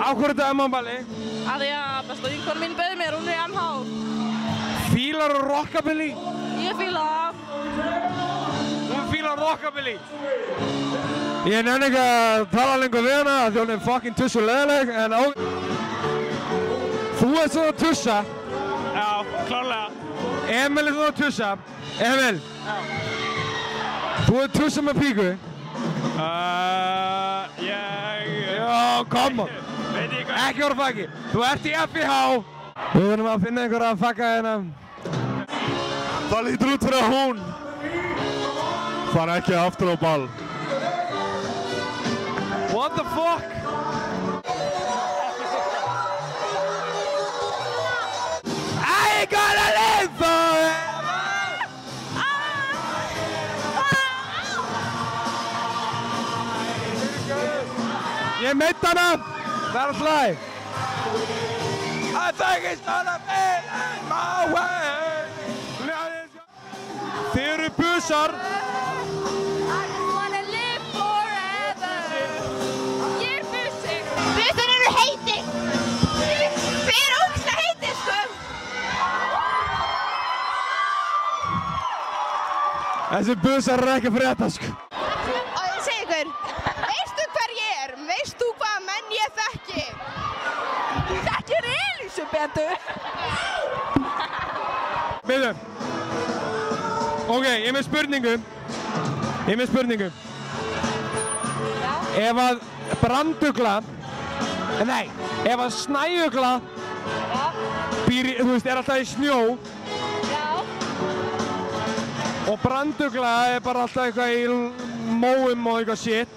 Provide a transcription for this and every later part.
Á hverju þetta MH-balli? Af því að besta vinkona mín bauð mér, hún er í MH. Fílar þú rockabilly? Ég fíla það. Hún fílar rockabilly. Ég nenni ekki að tala lengur við hana því hún er fucking tussuleðileg en á... Þú ert svona að tussa. Já, klárlega. Emil er svona að tussa. Emil. Já. Þú ert tussa með píku. Já, come on. Veit ég hvað? Ekki voru faggi. Þú ert í FIH. Við verðum að finna einhverja að fagga hérna. Það lítur út fyrir að hún fara ekki aftur á ball. What the fuck? I ain't gonna live forever. Ég meitt hana. Það er alltaf læg. I think it's gonna be my way. Þið eru busar. I just wanna live forever. Ég er busi. Busar eru heitir. Þið eru ógeðslega heitir, sko. Þessi busar eru ekki að frétta, sko. Og ég segi ykkur, veistu hver ég er? Veist þú hvaða menn ég þekki? Ég þekkir Elísabetu. Bíðu. Ok, ég er með spurningu. Ef að brandugla, nei, ef að snæugla býr, þú veist, er alltaf í snjó og brandugla er bara alltaf eitthvað í móum og eitthvað shit,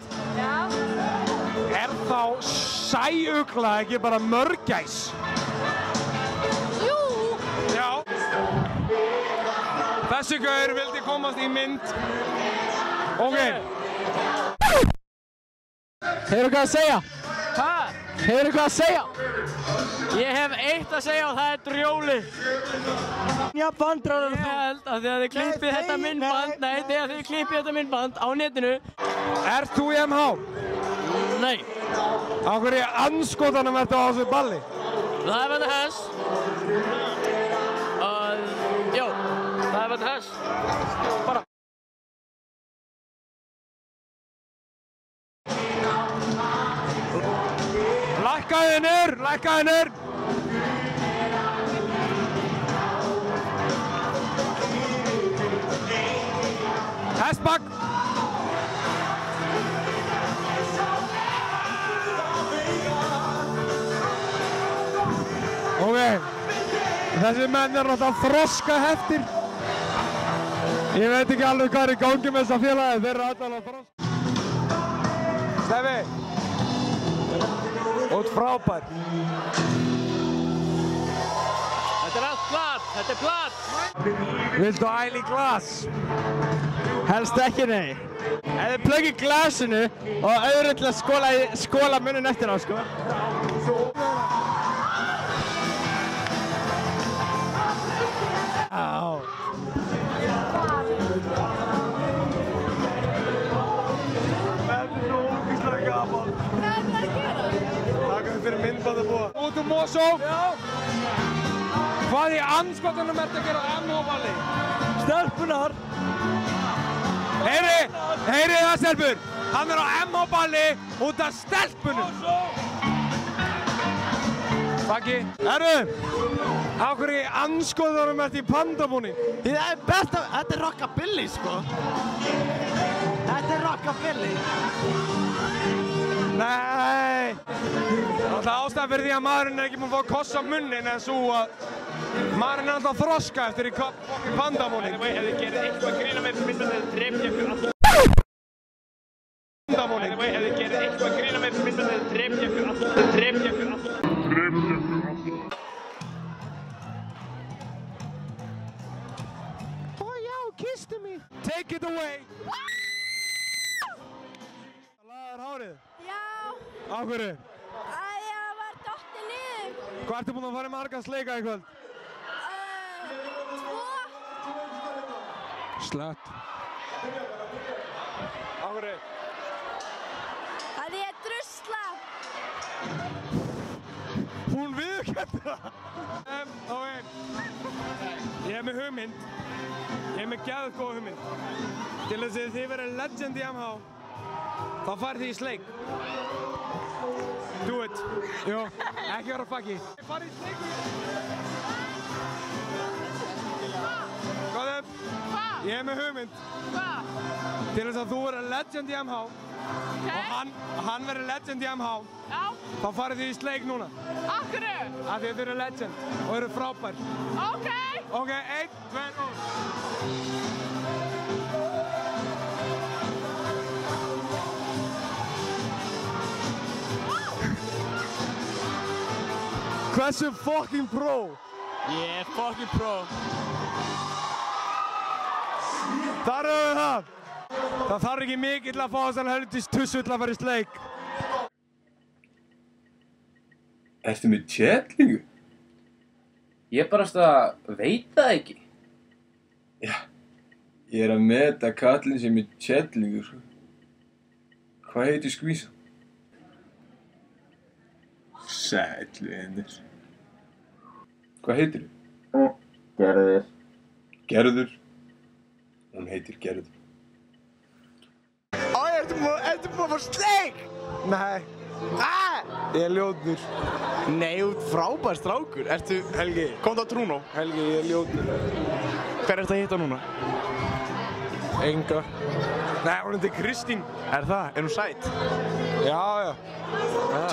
er þá sæugla ekki bara mörgæs? Jú. Já. Þessi gaur vildi komast í mynd. Ok. Hefurðu hvað að segja? Hæ? Hefurðu hvað að segja? Ég hef eitt að segja og það er drjóli. Já, bandrar. Ég held að þegar þið klippið þetta myndband, þegar þið klippið þetta myndband á netinu. Ert þú í MH? Nei. Á hverju andskotanum ertu á þessu balli? Það er verið hess. Já, það er verið hess. Bara. Lækkaðu niður. Hestbak. Ok. Þessi menn er náttúrulega þroska heftir. Ég veit ekki alveg hvað er í gangi með þessa félagi, þeir eru allavega þroska. Stefi. Út frábær. Þetta er allt plat, þetta er plat. Viltu æla í glas? Helst ekki, nei. Ef þið plöggir glasinu og öðru til að skóla munnin eftir á, sko. Á. Þetta er svo ógeðslega gaman. Hvað er það að gera? Takk fyrir myndband að búa. Út Mosó? Já. Hvað í andskotanum ertu að gera á MH-balli? Stelpunar. Heyrið það, stelpur. Hann er á MH-balli út af stelpunum. Baggi. Á hverju andskotanum ertu í pandabúning? Það er best að, þetta er rockabilly, sko. Þetta er rockabilly. Nei. Það er ástæða fyrir því að maðurinn er ekki búinn að fá koss á munnin en svo að maðurinn er alltaf að þroska eftir í pandabúning. Ef þið gerir eitthvað grína með þessu myndbandi, þá drep ég ykkur alla. Pandabúning. Ef þið gerir eitthvað grína með þessu myndbandi, þá drep ég ykkur alla. Drep ég ykkur alla. Oh já, kisstu mig. Take it away. Laðar hárið. Já. Á hverju? Ég var dottinn niður. Hvað ertu búinn að fara í marga sleika í kvöld? 2. Slött. Á hverju? Það er drusla. Ég er með hugmynd. Ég er með geðgóð hugmynd. Til þess að þið verið legend í MH, þá farið þið í sleik. Do it. Jú, ekki vera fucky. Farið í sleik. Góðum. Hvað? Ég er með hugmynd. Hvað? Til þess að þú verið legend í MH. Og hann verið legend í MH. Já. Þá farið þið í sleik núna. Af hverju? Af því þið eru legend og eru frábær. Ok. Ok, 1, 2, 3. Hversu fucking pro? Ég er fucking pro. Þar höfum við það. Það þarf ekki mikill að fá þess helvitis tussull að fara í sleik. Ertu með tjellingu? Ég barast að veit það ekki. Já, ég er að meta kallinn sem er tjellingur. Hvað heitir skvísan? Sæll vinur. Hvað heitir þú? Gerður. Gerður. Hún heitir Gerður. Ertu búinn að fá sleik? Nei. Ég er ljótur. Nei, þú ert frábær strákur. Ertu, Helgi. Komdu á Trúnó. Helgi, ég er ljótur. Hver ertu að hitta núna? Enga. Nei, hún heitir Kristín. Er það? Er hún sæt? Já.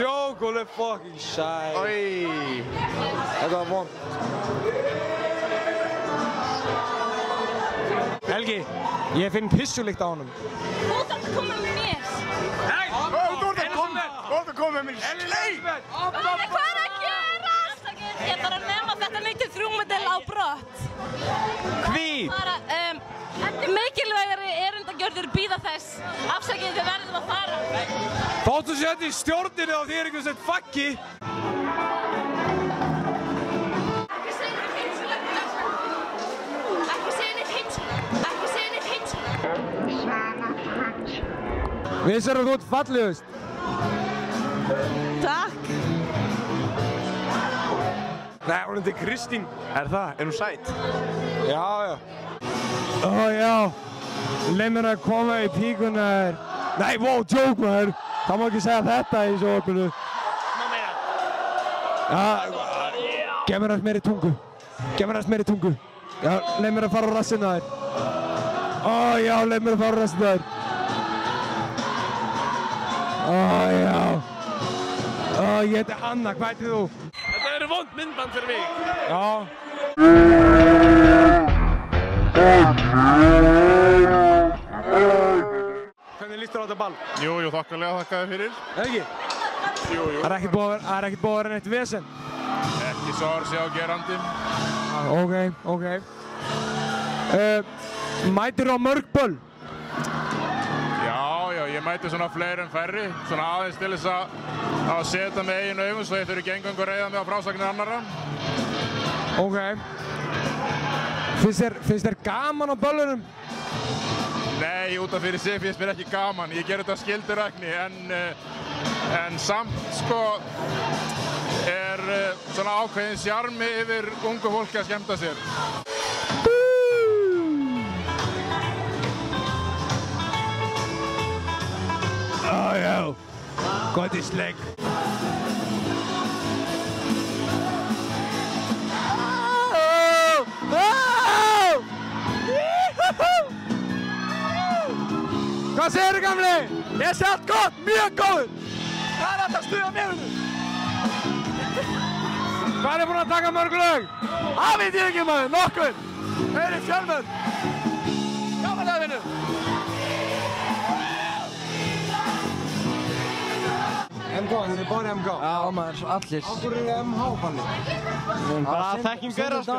Joke, hún er fucking sæt. Oi. Þetta var vond. Helgi, ég finn pissulykt á honum. Þú þarf að koma með mér. Þú ert að koma með mér í sleik! Hvað er að gerast? Ég þarf að nema þetta 93 model á brott. Hví? Bara, mikilvægari erindagjörður bíða þess. Afsakið, þið verðum að fara. Þóttu sér í stjórninu og þið er ekki sett fucky. Vissir að þú ert fallegust? Takk. Nei, hún heitir Kristín. Er það? Er hún sæt? Já. Ó, já. Leið mér að koma í píkuna þér. Nei, wow, joke maður. Það má ekki segja þetta í svo okkur. Já, gef mér aðeins meiri tungu. Já, leið mér að fara á rassinu þér. Ó, já, leið mér að fara á rassinu þér. Ó, já. Ó, ég heiti Hanna, hvað heitir þú? Þetta eru vond myndband fyrir mig. Já. Hvernig líst þér á þetta ball? Jú, þakka þér fyrir. Ekki? Jú. Það er ekkert búið að vera neitt vesen? Ekki sár sé á gerandi. Ok. Mætir á mörg böll? Já, ég mæti svona fleiri en færri. Svona aðeins til þess að setja með eigin augum svo ég þurfi ekki engang að reiða mig á frásagnir annarra. Ok. Finnst þér gaman á böllunum? Nei, út af fyrir sig finnst mér ekki gaman. Ég ger þetta skyldurækni en samt sko er svona ákveðin sjarmi yfir ungu fólki að skemmta sér. Já, gott í sleik. Hvað segirðu gamli? Ég sé allt gott, mjög góður. Hvað er þetta að stuða með hennu? Hvað er búinn að taka mörg lög? Það veit ég ekki maður, nokkur. Þeir eru fjölmenn. Gaman að vinna. MK, þið eru bara MK? Já maður, allir. Af hverju eru MH fannir? Bara þekking þeirra sko.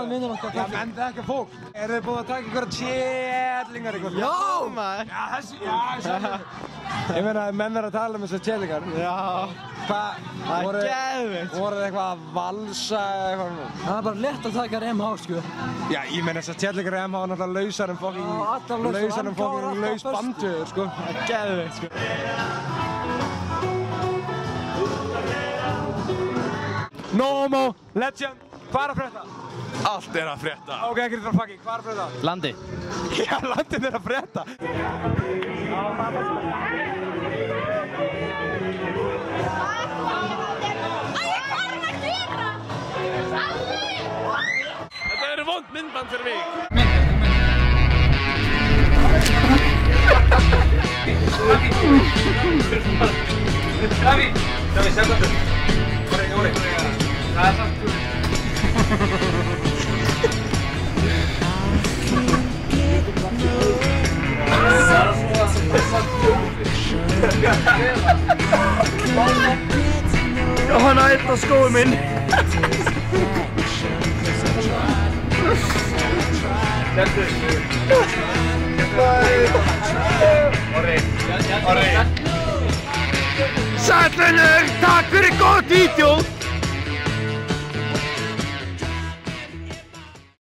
Já, menn þekka fólk. Eru þið búin að taka einhverja tjellingar eitthvað? Já maður. Já, þessi. Ég meina, menn verður að tala um þessar tjellingar. Já. Hvað? Það er geðveikt. Voru þið eitthvað að valsa eða eitthvað? Það er bara létt að taka MH sko. Já, ég meina þessar tjellingar í MH er náttúrulega lausar en fucking laus bandjöður sko. Það er geðveikt sko. No Homo, Legend, hvað er að frétta? Allt er að frétta. Ok, ekkert frá fucking, hvað er að frétta? Landi. Já, landin er að frétta. Þetta eru vond myndband fyrir mig. Davi, segðu þetta. Jóri. Það er samt. Hann að eitthvað skóðu minn. Sæll vinur, takk fyrir gott vídeó.